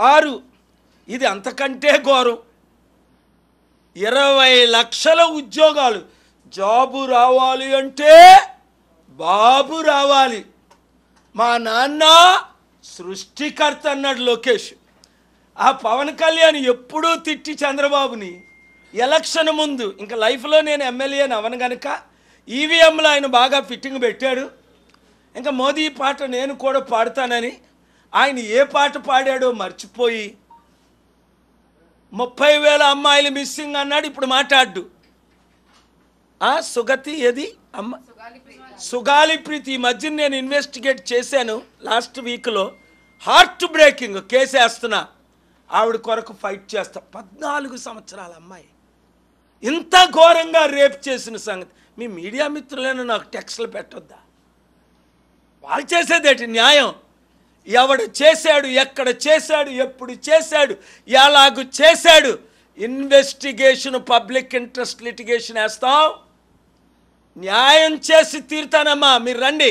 6 ఇది అంతకంటే ఘోరం. 20 లక్షల ఉద్యోగాలు. జాబు రావాలి అంటే బాబు రావాలి. మా నాన్న సృష్టికర్త అన్నాడు లోకేష్. ఆ పవన్ కళ్యాణ్ ఎప్పుడూ తిట్టి చంద్రబాబుని ఎలక్షన్ ముందు, ఇంకా లైఫ్లో నేను ఎమ్మెల్యేని అవను కనుక ఈవీఎంలో ఆయన బాగా ఫిట్టింగ్ పెట్టాడు. ఇంకా మోదీ పాట నేను కూడా పాడతానని ఆయన ఏ పాట పాడాడో మర్చిపోయి 30,000 అమ్మాయిలు మిస్సింగ్ అన్నాడు. ఇప్పుడు మాట్లాడు. సుగతి ఏది అమ్మ, సుగాలి ప్రీతి. ఈ మధ్య నేను ఇన్వెస్టిగేట్ చేశాను లాస్ట్ వీక్లో. హార్ట్ బ్రేకింగ్ కేసు వేస్తున్నా, ఆవిడ కొరకు ఫైట్ చేస్తా. 14 సంవత్సరాల అమ్మాయి ఇంత ఘోరంగా రేప్ చేసిన సంగతి మీ మీడియా మిత్రులను నాకు టెక్స్ట్లు పెట్టొద్దా? వాళ్ళు చేసేదేంటి న్యాయం? ఎవడు చేశాడు, ఎక్కడ చేశాడు, ఎప్పుడు చేశాడు, ఎలాగూ చేశాడు, ఇన్వెస్టిగేషన్ పబ్లిక్ ఇంట్రెస్ట్ లిటిగేషన్ వేస్తాం. న్యాయం చేసి తీరుతానమ్మా, మీరు రండి.